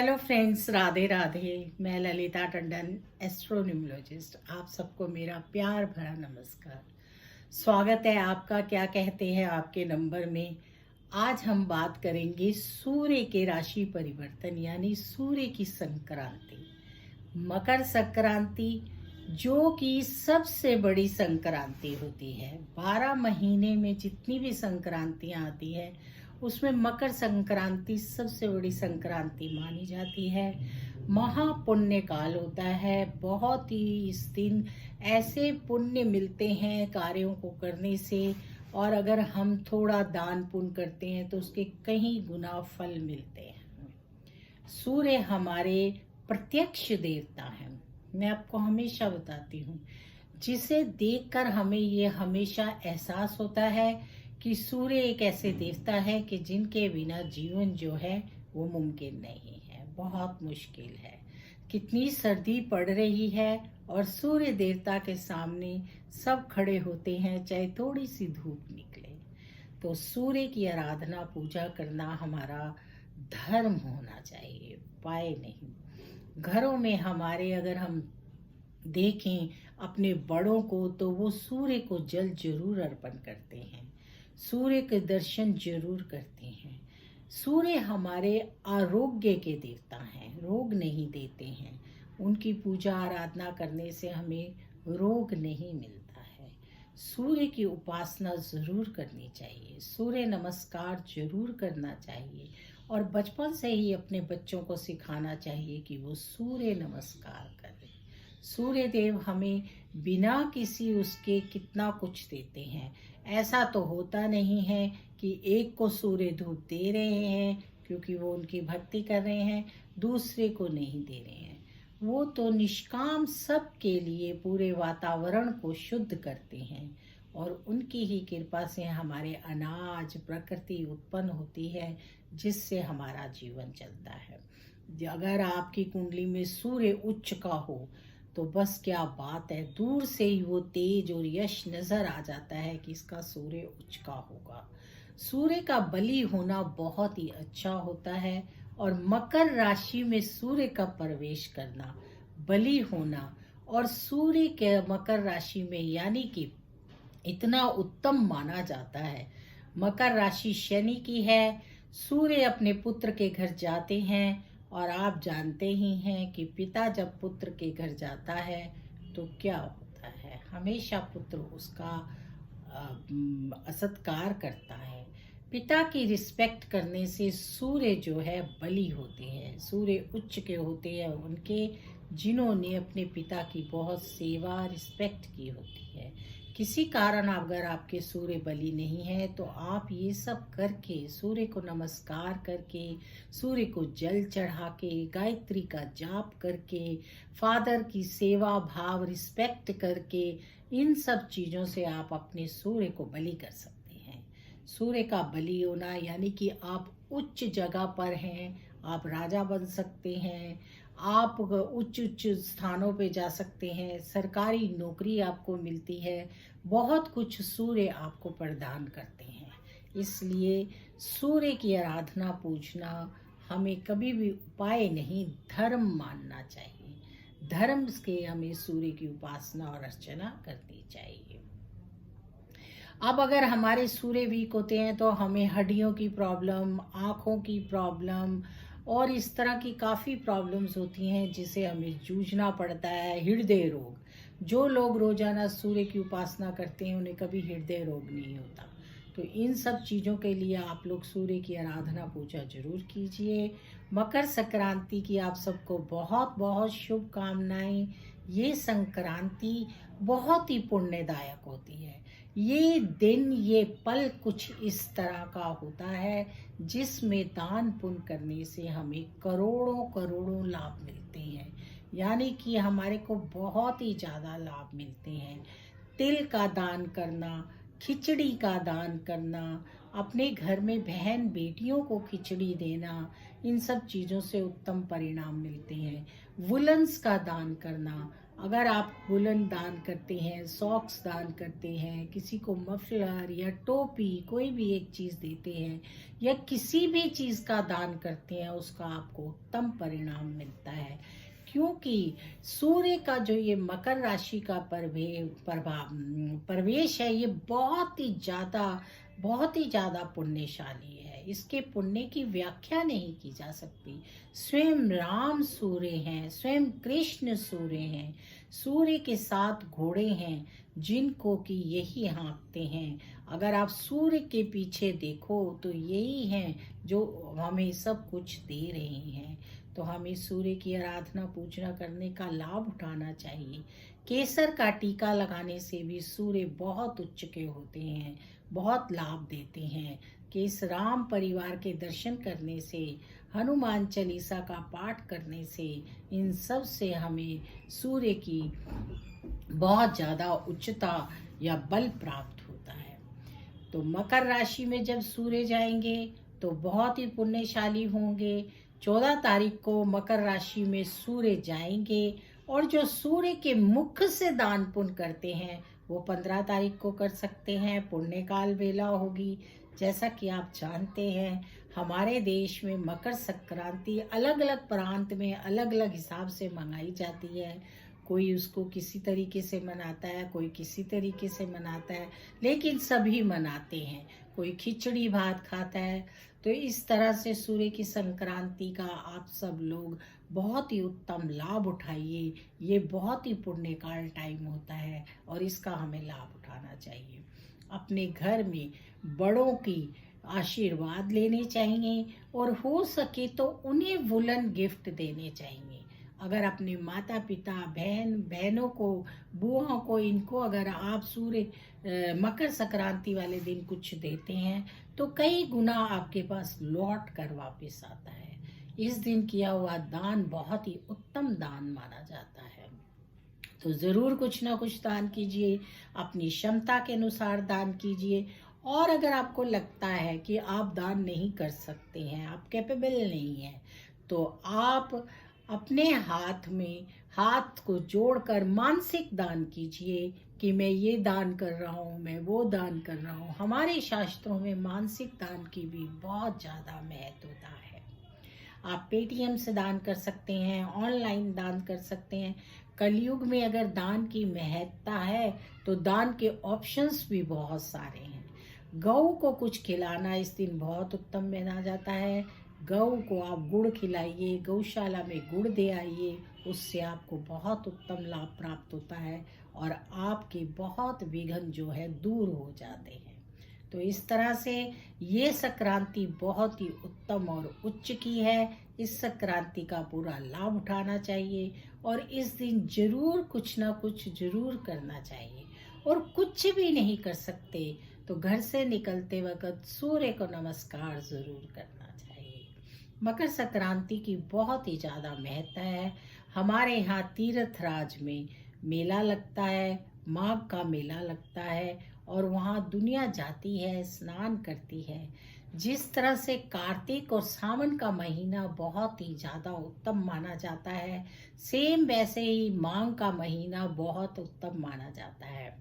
Hello friends, Radhe Radhe. मैं ललिता टंडन, एस्ट्रोन्यूमोलॉजिस्ट। आप सबको मेरा प्यार भरा नमस्कार। स्वागत है आपका क्या कहते हैं आपके नंबर में। आज हम बात करेंगे सूर्य के राशि परिवर्तन यानी सूर्य की संक्रांति, मकर संक्रांति, जो कि सबसे बड़ी संक्रांति होती है। 12 महीने में जितनी भी संक्रांतियां आती है उसमें मकर संक्रांति सबसे बड़ी संक्रांति मानी जाती है। महापुण्य काल होता है, बहुत ही इस दिन ऐसे पुण्य मिलते हैं कार्यों को करने से, और अगर हम थोड़ा दान पुण्य करते हैं तो उसके कई गुना फल मिलते हैं। सूर्य हमारे प्रत्यक्ष देवता हैं। मैं आपको हमेशा बताती हूँ, जिसे देखकर हमें ये हमेशा एहसास होता है कि सूर्य एक ऐसे देवता है कि जिनके बिना जीवन जो है वो मुमकिन नहीं है, बहुत मुश्किल है। कितनी सर्दी पड़ रही है और सूर्य देवता के सामने सब खड़े होते हैं, चाहे थोड़ी सी धूप निकले। तो सूर्य की आराधना पूजा करना हमारा धर्म होना चाहिए, उपाय नहीं। घरों में हमारे अगर हम देखें अपने बड़ों को तो वो सूर्य को जल जरूर अर्पण करते हैं, सूर्य के दर्शन जरूर करते हैं। सूर्य हमारे आरोग्य के देवता हैं, रोग नहीं देते हैं। उनकी पूजा आराधना करने से हमें रोग नहीं मिलता है। सूर्य की उपासना जरूर करनी चाहिए, सूर्य नमस्कार जरूर करना चाहिए, और बचपन से ही अपने बच्चों को सिखाना चाहिए कि वो सूर्य नमस्कार करें। सूर्य देव हमें बिना किसी उसके कितना कुछ देते हैं। ऐसा तो होता नहीं है कि एक को सूर्य धूप दे रहे हैं क्योंकि वो उनकी भक्ति कर रहे हैं, दूसरे को नहीं दे रहे हैं। वो तो निष्काम सबके लिए पूरे वातावरण को शुद्ध करते हैं, और उनकी ही कृपा से हमारे अनाज प्रकृति उत्पन्न होती है, जिससे हमारा जीवन चलता है। अगर आपकी कुंडली में सूर्य उच्च का हो तो बस क्या बात है, दूर से ही वो तेज और यश नजर आ जाता है कि इसका सूर्य उच्च का होगा। सूर्य का बलि होना बहुत ही अच्छा होता है, और मकर राशि में सूर्य का प्रवेश करना, बलि होना, और सूर्य के मकर राशि में यानी कि इतना उत्तम माना जाता है। मकर राशि शनि की है, सूर्य अपने पुत्र के घर जाते हैं, और आप जानते ही हैं कि पिता जब पुत्र के घर जाता है तो क्या होता है, हमेशा पुत्र उसका सत्कार करता है। पिता की रिस्पेक्ट करने से सूर्य जो है बलि होते हैं, सूर्य उच्च के होते हैं उनके, जिन्होंने अपने पिता की बहुत सेवा रिस्पेक्ट की होती है। किसी कारण अगर आपके सूर्य बलि नहीं है तो आप ये सब करके, सूर्य को नमस्कार करके, सूर्य को जल चढ़ा के, गायत्री का जाप करके, फादर की सेवा भाव रिस्पेक्ट करके, इन सब चीज़ों से आप अपने सूर्य को बलि कर सकते हैं। सूर्य का बलि होना यानी कि आप उच्च जगह पर हैं, आप राजा बन सकते हैं, आप उच्च उच्च स्थानों पे जा सकते हैं, सरकारी नौकरी आपको मिलती है, बहुत कुछ सूर्य आपको प्रदान करते हैं। इसलिए सूर्य की आराधना पूजना हमें कभी भी उपाय नहीं, धर्म मानना चाहिए। धर्म के हमें सूर्य की उपासना और अर्चना करनी चाहिए। अब अगर हमारे सूर्य वीक होते हैं तो हमें हड्डियों की प्रॉब्लम, आँखों की प्रॉब्लम और इस तरह की काफ़ी प्रॉब्लम्स होती हैं जिसे हमें जूझना पड़ता है। हृदय रोग, जो लोग रोजाना सूर्य की उपासना करते हैं उन्हें कभी हृदय रोग नहीं होता। तो इन सब चीज़ों के लिए आप लोग सूर्य की आराधना पूजा जरूर कीजिए। मकर संक्रांति की आप सबको बहुत बहुत शुभकामनाएं। ये संक्रांति बहुत ही पुण्यदायक होती है। ये दिन, ये पल कुछ इस तरह का होता है जिसमें दान पुण्य करने से हमें करोड़ों करोड़ों लाभ मिलते हैं, यानी कि हमारे को बहुत ही ज़्यादा लाभ मिलते हैं। तिल का दान करना, खिचड़ी का दान करना, अपने घर में बहन बेटियों को खिचड़ी देना, इन सब चीज़ों से उत्तम परिणाम मिलते हैं। वुलन्स का दान करना, अगर आप वुलन दान करते हैं, सॉक्स दान करते हैं, किसी को मफलर या टोपी कोई भी एक चीज़ देते हैं या किसी भी चीज़ का दान करते हैं, उसका आपको उत्तम परिणाम मिलता है। क्योंकि सूर्य का जो ये मकर राशि का प्रवेश है, ये बहुत ही ज़्यादा पुण्यशाली है। इसके पुण्य की व्याख्या नहीं की जा सकती। स्वयं राम सूर्य हैं, स्वयं कृष्ण सूर्य हैं, सूर्य के 7 घोड़े हैं जिनको कि यही हाँकते हैं। अगर आप सूर्य के पीछे देखो तो यही हैं जो हमें सब कुछ दे रहे हैं। तो हमें सूर्य की आराधना पूजना करने का लाभ उठाना चाहिए। केसर का टीका लगाने से भी सूर्य बहुत उच्च के होते हैं, बहुत लाभ देते हैं। केस राम परिवार के दर्शन करने से, हनुमान चालीसा का पाठ करने से, इन सब से हमें सूर्य की बहुत ज़्यादा उच्चता या बल प्राप्त होता है। तो मकर राशि में जब सूर्य जाएंगे तो बहुत ही पुण्यशाली होंगे। 14 तारीख को मकर राशि में सूर्य जाएंगे और जो सूर्य के मुख से दान पुण्य करते हैं वो 15 तारीख को कर सकते हैं। पुण्यकाल वेला होगी। जैसा कि आप जानते हैं हमारे देश में मकर संक्रांति अलग अलग प्रांत में अलग अलग हिसाब से मनाई जाती है। कोई उसको किसी तरीके से मनाता है, कोई किसी तरीके से मनाता है, लेकिन सभी मनाते हैं। कोई खिचड़ी भात खाता है। तो इस तरह से सूर्य की संक्रांति का आप सब लोग बहुत ही उत्तम लाभ उठाइए। ये बहुत ही पुण्यकाल टाइम होता है और इसका हमें लाभ उठाना चाहिए। अपने घर में बड़ों की आशीर्वाद लेने चाहिए और हो सके तो उन्हें वुलन गिफ्ट देने चाहिए। अगर अपने माता पिता बहनों को, बुआओं को, इनको अगर आप मकर संक्रांति वाले दिन कुछ देते हैं तो कई गुना आपके पास लौट कर वापस आता है। इस दिन किया हुआ दान बहुत ही उत्तम दान माना जाता है। तो ज़रूर कुछ ना कुछ दान कीजिए, अपनी क्षमता के अनुसार दान कीजिए। और अगर आपको लगता है कि आप दान नहीं कर सकते हैं, आप कैपेबल नहीं हैं, तो आप अपने हाथ को जोड़कर मानसिक दान कीजिए कि मैं ये दान कर रहा हूँ, मैं वो दान कर रहा हूँ। हमारे शास्त्रों में मानसिक दान की भी बहुत ज़्यादा महत्वता है। आप पेटीएम से दान कर सकते हैं, ऑनलाइन दान कर सकते हैं। कलयुग में अगर दान की महत्ता है तो दान के ऑप्शंस भी बहुत सारे हैं। गौ को कुछ खिलाना इस दिन बहुत उत्तम माना जाता है। गौ को आप गुड़ खिलाइए, गौशाला में गुड़ दे आइए, उससे आपको बहुत उत्तम लाभ प्राप्त होता है और आपके बहुत विघ्न जो है दूर हो जाते हैं। तो इस तरह से ये संक्रांति बहुत ही उत्तम और उच्च की है। इस संक्रांति का पूरा लाभ उठाना चाहिए और इस दिन जरूर कुछ ना कुछ जरूर करना चाहिए। और कुछ भी नहीं कर सकते तो घर से निकलते वक्त सूर्य को नमस्कार जरूर करना चाहिए। मकर संक्रांति की बहुत ही ज़्यादा महत्ता है। हमारे यहाँ तीर्थराज में मेला लगता है, माघ का मेला लगता है और वहाँ दुनिया जाती है, स्नान करती है। जिस तरह से कार्तिक और सावन का महीना बहुत ही ज़्यादा उत्तम माना जाता है, सेम वैसे ही माघ का महीना बहुत उत्तम माना जाता है।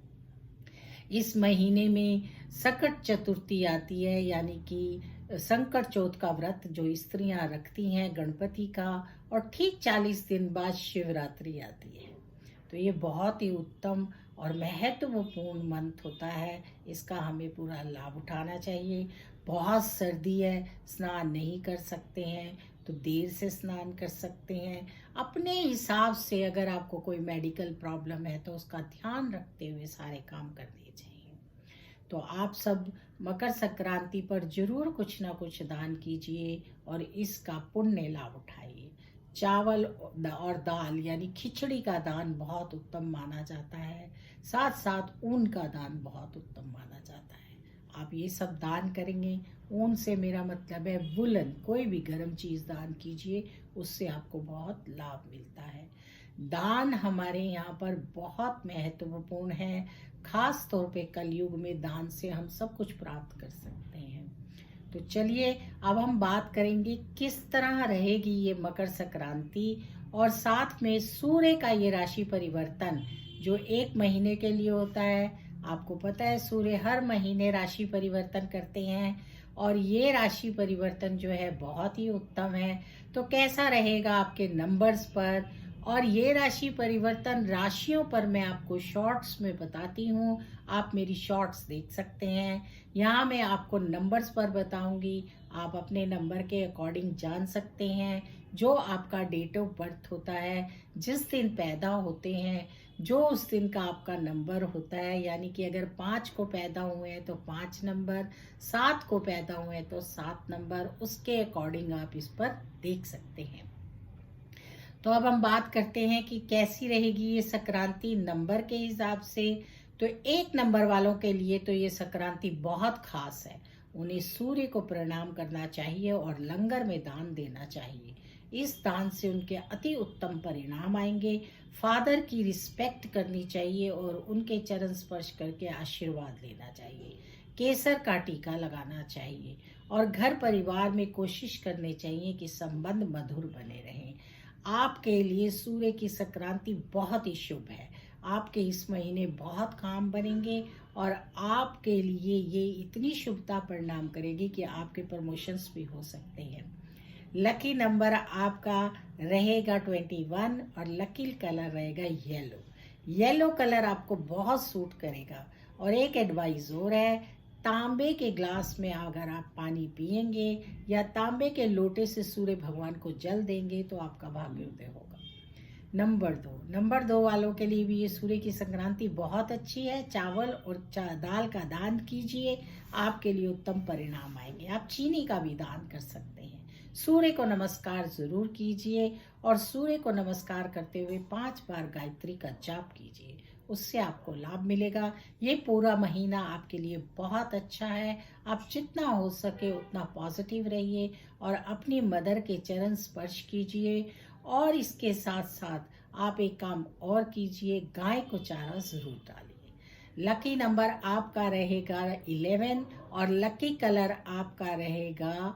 इस महीने में संकट चतुर्थी आती है, यानी कि संकट चौथ का व्रत जो स्त्रियां रखती हैं गणपति का, और ठीक 40 दिन बाद शिवरात्रि आती है। तो ये बहुत ही उत्तम और महत्वपूर्ण मंथ होता है। इसका हमें पूरा लाभ उठाना चाहिए। बहुत सर्दी है, स्नान नहीं कर सकते हैं तो देर से स्नान कर सकते हैं। अपने हिसाब से अगर आपको कोई मेडिकल प्रॉब्लम है तो उसका ध्यान रखते हुए सारे काम करने चाहिए। तो आप सब मकर संक्रांति पर जरूर कुछ ना कुछ दान कीजिए और इसका पुण्य लाभ उठाइए। चावल और दाल यानी खिचड़ी का दान बहुत उत्तम माना जाता है। साथ साथ ऊन का दान बहुत उत्तम माना जाता है। आप ये सब दान करेंगे। ऊन से मेरा मतलब है वुलन, कोई भी गर्म चीज़ दान कीजिए, उससे आपको बहुत लाभ मिलता है। दान हमारे यहाँ पर बहुत महत्वपूर्ण है। खास तौर पे कलयुग में दान से हम सब कुछ प्राप्त कर सकते हैं। तो चलिए अब हम बात करेंगे किस तरह रहेगी ये मकर संक्रांति और साथ में सूर्य का ये राशि परिवर्तन जो 1 महीने के लिए होता है। आपको पता है सूर्य हर महीने राशि परिवर्तन करते हैं और ये राशि परिवर्तन जो है बहुत ही उत्तम है। तो कैसा रहेगा आपके नंबर्स पर, और ये राशि परिवर्तन राशियों पर मैं आपको शॉर्ट्स में बताती हूँ। आप मेरी शॉर्ट्स देख सकते हैं। यहाँ मैं आपको नंबर्स पर बताऊंगी, आप अपने नंबर के अकॉर्डिंग जान सकते हैं। जो आपका डेट ऑफ बर्थ होता है, जिस दिन पैदा होते हैं, जो उस दिन का आपका नंबर होता है, यानी कि अगर 5 को पैदा हुए हैं तो 5 नंबर, 7 को पैदा हुए हैं तो 7 नंबर, उसके अकॉर्डिंग आप इस पर देख सकते हैं। तो अब हम बात करते हैं कि कैसी रहेगी ये संक्रांति नंबर के हिसाब से। तो 1 नंबर वालों के लिए तो ये संक्रांति बहुत खास है। उन्हें सूर्य को प्रणाम करना चाहिए और लंगर में दान देना चाहिए। इस दान से उनके अति उत्तम परिणाम आएंगे। फादर की रिस्पेक्ट करनी चाहिए और उनके चरण स्पर्श करके आशीर्वाद लेना चाहिए। केसर का टीका लगाना चाहिए और घर परिवार में कोशिश करनी चाहिए कि संबंध मधुर बने रहें। आपके लिए सूर्य की संक्रांति बहुत ही शुभ है। आपके इस महीने बहुत काम बनेंगे और आपके लिए ये इतनी शुभता परिणाम करेगी कि आपके प्रमोशंस भी हो सकते हैं। लकी नंबर आपका रहेगा 21 और लकी कलर रहेगा येलो। येलो कलर आपको बहुत सूट करेगा। और एक एडवाइस और है, तांबे के ग्लास में अगर आप पानी पिएंगे या तांबे के लोटे से सूर्य भगवान को जल देंगे तो आपका भाग्योदय होगा। नंबर 2 वालों के लिए भी ये सूर्य की संक्रांति बहुत अच्छी है। चावल और दाल का दान कीजिए, आपके लिए उत्तम परिणाम आएंगे। आप चीनी का भी दान कर सकते हैं। सूर्य को नमस्कार जरूर कीजिए और सूर्य को नमस्कार करते हुए 5 बार गायत्री का जाप कीजिए, उससे आपको लाभ मिलेगा। ये पूरा महीना आपके लिए बहुत अच्छा है। आप जितना हो सके उतना पॉजिटिव रहिए और अपनी मदर के चरण स्पर्श कीजिए। और इसके साथ साथ आप एक काम और कीजिए, गाय को चारा जरूर डालिए। लकी नंबर आपका रहेगा 11 और लकी कलर आपका रहेगा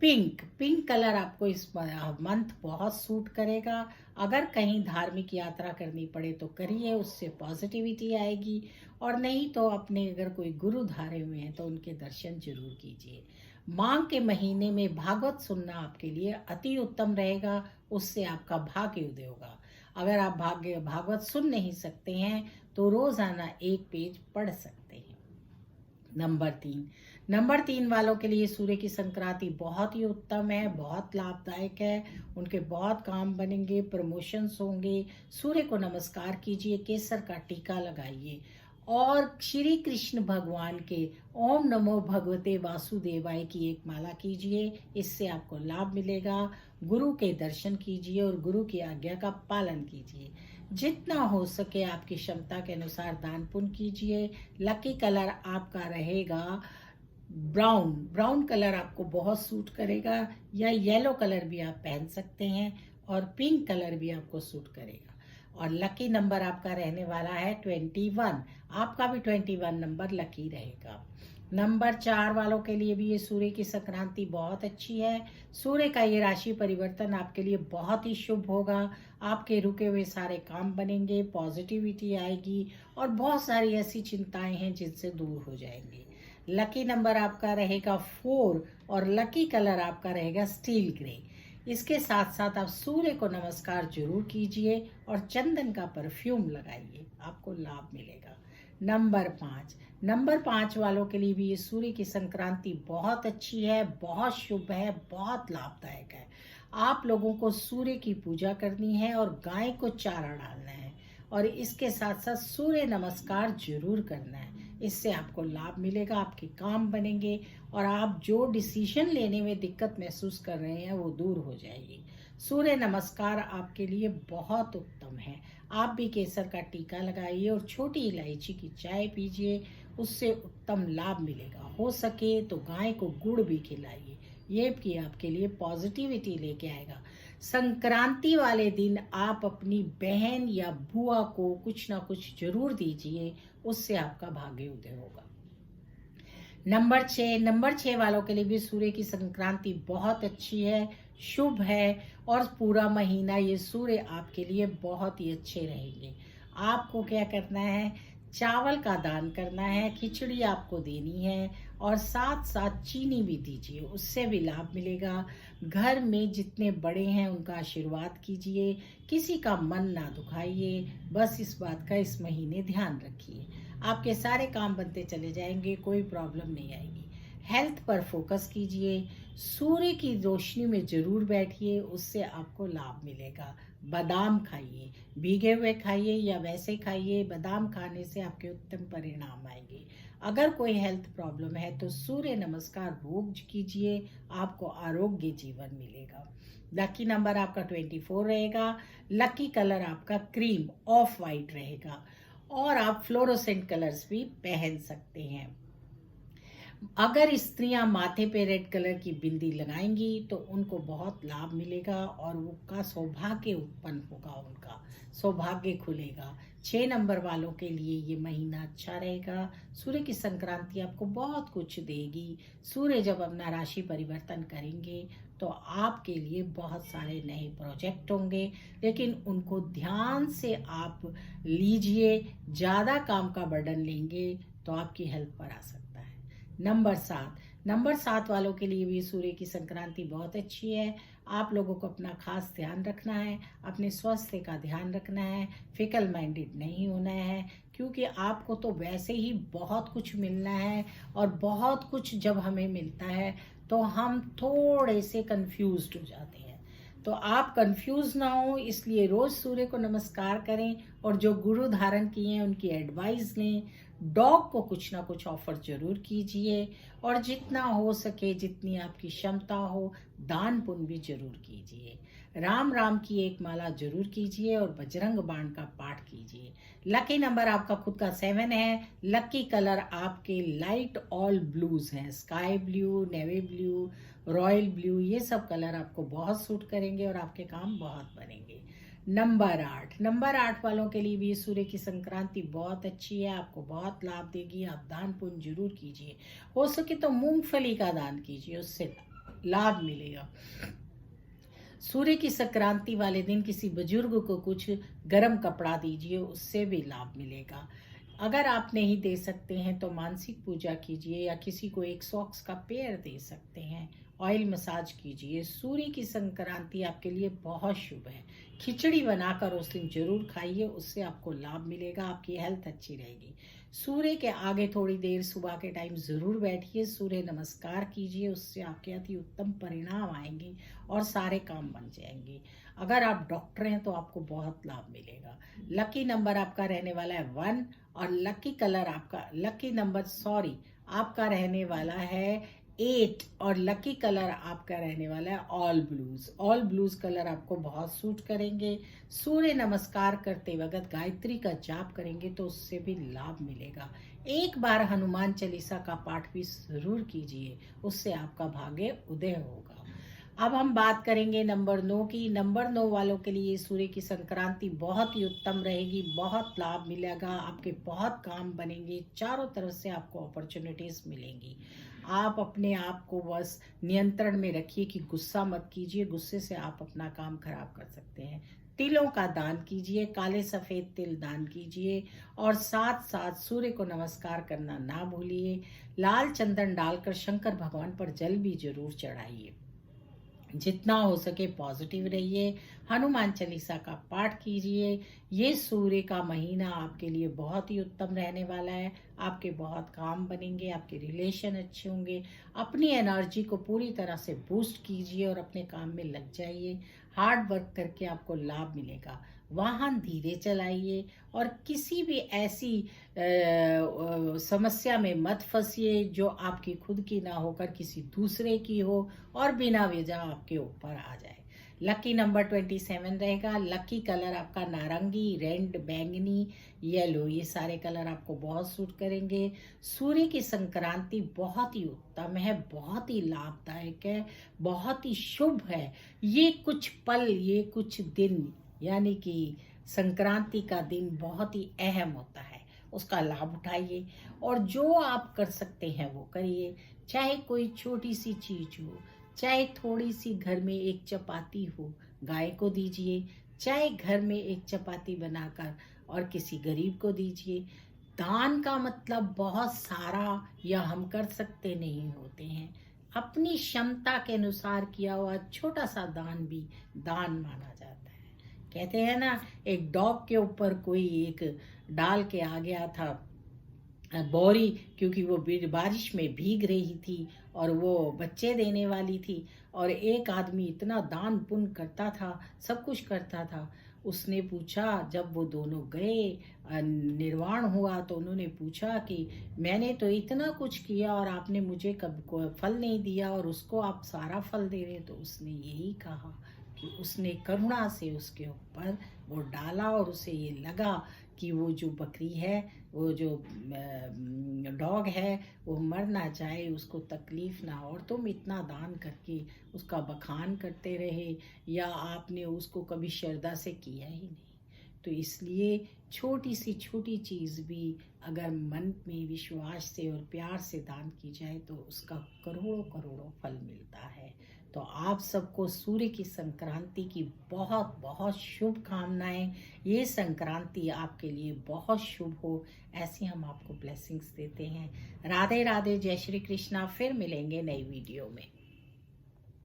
पिंक। पिंक कलर आपको इस मंथ बहुत सूट करेगा। अगर कहीं धार्मिक यात्रा करनी पड़े तो करिए, उससे पॉजिटिविटी आएगी। और नहीं तो अपने अगर कोई गुरु धारे हुए हैं तो उनके दर्शन जरूर कीजिए। माघ के महीने में भागवत सुनना आपके लिए अति उत्तम रहेगा, उससे आपका भाग्य उदय होगा। अगर आप भागवत सुन नहीं सकते हैं तो रोजाना 1 पेज पढ़ सकते हैं। नंबर 3 वालों के लिए सूर्य की संक्रांति बहुत ही उत्तम है, बहुत लाभदायक है। उनके बहुत काम बनेंगे, प्रमोशंस होंगे। सूर्य को नमस्कार कीजिए, केसर का टीका लगाइए और श्री कृष्ण भगवान के ओम नमो भगवते वासुदेवाय की एक माला कीजिए, इससे आपको लाभ मिलेगा। गुरु के दर्शन कीजिए और गुरु की आज्ञा का पालन कीजिए। जितना हो सके आपकी क्षमता के अनुसार दान पुण्य कीजिए। लकी कलर आपका रहेगा ब्राउन कलर आपको बहुत सूट करेगा, या येलो कलर भी आप पहन सकते हैं और पिंक कलर भी आपको सूट करेगा। और लकी नंबर आपका रहने वाला है 21। आपका भी 21 नंबर लकी रहेगा। नंबर 4 वालों के लिए भी ये सूर्य की संक्रांति बहुत अच्छी है। सूर्य का ये राशि परिवर्तन आपके लिए बहुत ही शुभ होगा। आपके रुके हुए सारे काम बनेंगे, पॉजिटिविटी आएगी और बहुत सारी ऐसी चिंताएं हैं जिनसे दूर हो जाएंगी। लकी नंबर आपका रहेगा 4 और लकी कलर आपका रहेगा स्टील ग्रे। इसके साथ साथ आप सूर्य को नमस्कार जरूर कीजिए और चंदन का परफ्यूम लगाइए, आपको लाभ मिलेगा। नंबर 5 वालों के लिए भी ये सूर्य की संक्रांति बहुत अच्छी है, बहुत शुभ है, बहुत लाभदायक है। आप लोगों को सूर्य की पूजा करनी है और गाय को चारा डालना है और इसके साथ साथ सूर्य नमस्कार जरूर करना है, इससे आपको लाभ मिलेगा, आपके काम बनेंगे और आप जो डिसीजन लेने में दिक्कत महसूस कर रहे हैं वो दूर हो जाएगी। सूर्य नमस्कार आपके लिए बहुत उत्तम है। आप भी केसर का टीका लगाइए और छोटी इलायची की चाय पीजिए, उससे उत्तम लाभ मिलेगा। हो सके तो गाय को गुड़ भी खिलाइए, ये भी आपके लिए पॉजिटिविटी लेके आएगा। संक्रांति वाले दिन आप अपनी बहन या बुआ को कुछ ना कुछ जरूर दीजिए, उससे आपका भाग्य उदय होगा। नंबर 6 वालों के लिए भी सूर्य की संक्रांति बहुत अच्छी है, शुभ है और पूरा महीना ये सूर्य आपके लिए बहुत ही अच्छे रहेंगे। आपको क्या करना है, चावल का दान करना है, खिचड़ी आपको देनी है और साथ साथ चीनी भी दीजिए, उससे भी लाभ मिलेगा। घर में जितने बड़े हैं उनका आशीर्वाद कीजिए, किसी का मन ना दुखाइए, बस इस बात का इस महीने ध्यान रखिए। आपके सारे काम बनते चले जाएंगे, कोई प्रॉब्लम नहीं आएगी। हेल्थ पर फोकस कीजिए, सूर्य की रोशनी में जरूर बैठिए, उससे आपको लाभ मिलेगा। बादाम खाइए, भीगे हुए खाइए या वैसे खाइए, बादाम खाने से आपके उत्तम परिणाम आएंगे। अगर कोई हेल्थ प्रॉब्लम है तो सूर्य नमस्कार रोज कीजिए, आपको आरोग्य जीवन मिलेगा। लकी नंबर आपका 24 रहेगा। लकी कलर आपका क्रीम ऑफ वाइट रहेगा और आप फ्लोरोसेंट कलर्स भी पहन सकते हैं। अगर स्त्रियां माथे पे रेड कलर की बिंदी लगाएंगी तो उनको बहुत लाभ मिलेगा और उनका सौभाग्य उत्पन्न होगा, उनका सौभाग्य खुलेगा। 6 नंबर वालों के लिए ये महीना अच्छा रहेगा। सूर्य की संक्रांति आपको बहुत कुछ देगी। सूर्य जब अपना राशि परिवर्तन करेंगे तो आपके लिए बहुत सारे नए प्रोजेक्ट होंगे, लेकिन उनको ध्यान से आप लीजिए। ज़्यादा काम का बर्डन लेंगे तो आपकी हेल्थ पर आ सकता है। नंबर 7 वालों के लिए भी सूर्य की संक्रांति बहुत अच्छी है। आप लोगों को अपना खास ध्यान रखना है, अपने स्वास्थ्य का ध्यान रखना है, फिकल माइंडेड नहीं होना है, क्योंकि आपको तो वैसे ही बहुत कुछ मिलना है और बहुत कुछ जब हमें मिलता है तो हम थोड़े से कंफ्यूज्ड हो जाते हैं। तो आप कंफ्यूज ना हो, इसलिए रोज सूर्य को नमस्कार करें और जो गुरु धारण किए हैं उनकी एडवाइस लें। डॉग को कुछ ना कुछ ऑफर जरूर कीजिए और जितना हो सके, जितनी आपकी क्षमता हो, दान पुण्य भी जरूर कीजिए। राम राम की एक माला जरूर कीजिए और बजरंग बाण का पाठ कीजिए। लकी नंबर आपका खुद का 7 है। लकी कलर आपके लाइट ऑल ब्लूज हैं, sky blue, navy blue, royal blue, ये सब कलर आपको बहुत सूट करेंगे और आपके काम बहुत बनेंगे। नंबर 8 वालों के लिए भी सूर्य की संक्रांति बहुत अच्छी है, आपको बहुत लाभ देगी। आप दान पुण्य जरूर कीजिए, हो सके तो मूंगफली का दान कीजिए, उससे लाभ मिलेगा। सूर्य की संक्रांति वाले दिन किसी बुजुर्ग को कुछ गर्म कपड़ा दीजिए, उससे भी लाभ मिलेगा। अगर आप नहीं दे सकते हैं तो मानसिक पूजा कीजिए या किसी को एक सॉक्स का पेयर दे सकते हैं। ऑयल मसाज कीजिए। सूर्य की संक्रांति आपके लिए बहुत शुभ है। खिचड़ी बनाकर उस दिन जरूर खाइए, उससे आपको लाभ मिलेगा, आपकी हेल्थ अच्छी रहेगी। सूर्य के आगे थोड़ी देर सुबह के टाइम जरूर बैठिए, सूर्य नमस्कार कीजिए, उससे आपके अति उत्तम परिणाम आएंगे और सारे काम बन जाएंगे। अगर आप डॉक्टर हैं तो आपको बहुत लाभ मिलेगा। लकी नंबर आपका रहने वाला है 1 और आपका रहने वाला है 8 और लकी कलर आपका रहने वाला है ऑल ब्लूज कलर आपको बहुत सूट करेंगे। सूर्य नमस्कार करते वक्त गायत्री का जाप करेंगे तो उससे भी लाभ मिलेगा। एक बार हनुमान चालीसा का पाठ भी जरूर कीजिए, उससे आपका भाग्य उदय होगा। अब हम बात करेंगे नंबर 9 की। नंबर 9 वालों के लिए सूर्य की संक्रांति बहुत ही उत्तम रहेगी, बहुत लाभ मिलेगा, आपके बहुत काम बनेंगे, चारों तरफ से आपको अपॉर्चुनिटीज मिलेंगी। आप अपने आप को बस नियंत्रण में रखिए कि गुस्सा मत कीजिए, गुस्से से आप अपना काम खराब कर सकते हैं। तिलों का दान कीजिए, काले सफेद तिल दान कीजिए और साथ साथ सूर्य को नमस्कार करना ना भूलिए। लाल चंदन डालकर शंकर भगवान पर जल भी जरूर चढ़ाइए। जितना हो सके पॉजिटिव रहिए, हनुमान चालीसा का पाठ कीजिए। ये सूर्य का महीना आपके लिए बहुत ही उत्तम रहने वाला है, आपके बहुत काम बनेंगे, आपके रिलेशन अच्छे होंगे। अपनी एनर्जी को पूरी तरह से बूस्ट कीजिए और अपने काम में लग जाइए। हार्ड वर्क करके आपको लाभ मिलेगा। वाहन धीरे चलाइए और किसी भी ऐसी समस्या में मत फंसिए जो आपकी खुद की ना होकर किसी दूसरे की हो और बिना वजह आपके ऊपर आ जाए। लकी नंबर 27 रहेगा। लकी कलर आपका नारंगी, रेड, बैंगनी, येलो, ये सारे कलर आपको बहुत सूट करेंगे। सूर्य की संक्रांति बहुत ही उत्तम है, बहुत ही लाभदायक है, बहुत ही शुभ है। ये कुछ पल, ये कुछ दिन, यानी कि संक्रांति का दिन बहुत ही अहम होता है, उसका लाभ उठाइए और जो आप कर सकते हैं वो करिए। चाहे कोई छोटी सी चीज हो, चाहे थोड़ी सी घर में एक चपाती हो, गाय को दीजिए, चाहे घर में एक चपाती बनाकर और किसी गरीब को दीजिए। दान का मतलब बहुत सारा या हम कर सकते नहीं होते हैं। अपनी क्षमता के अनुसार किया हुआ छोटा सा दान भी दान माना जाता है। कहते हैं ना, एक डॉग के ऊपर कोई एक डाल के आ गया था बोरी, क्योंकि वो बारिश में भीग रही थी और वो बच्चे देने वाली थी। और एक आदमी इतना दान पुण्य करता था, सब कुछ करता था। उसने पूछा, जब वो दोनों गए निर्वाण हुआ, तो उन्होंने पूछा कि मैंने तो इतना कुछ किया और आपने मुझे कब को फल नहीं दिया और उसको आप सारा फल दे रहे। तो उसने यही कहा कि उसने करुणा से उसके ऊपर वो डाला और उसे ये लगा कि वो जो बकरी है, वो जो डॉग है, वो मर ना जाए, उसको तकलीफ ना हो। और तुम इतना दान करके उसका बखान करते रहे या आपने उसको कभी श्रद्धा से किया ही नहीं। तो इसलिए छोटी सी छोटी चीज़ भी अगर मन में विश्वास से और प्यार से दान की जाए तो उसका करोड़ों करोड़ों फल मिलता है। तो आप सबको सूर्य की संक्रांति की बहुत बहुत शुभकामनाएं। ये संक्रांति आपके लिए बहुत शुभ हो, ऐसी हम आपको ब्लेसिंग्स देते हैं। राधे राधे, जय श्री कृष्णा। फिर मिलेंगे नई वीडियो में।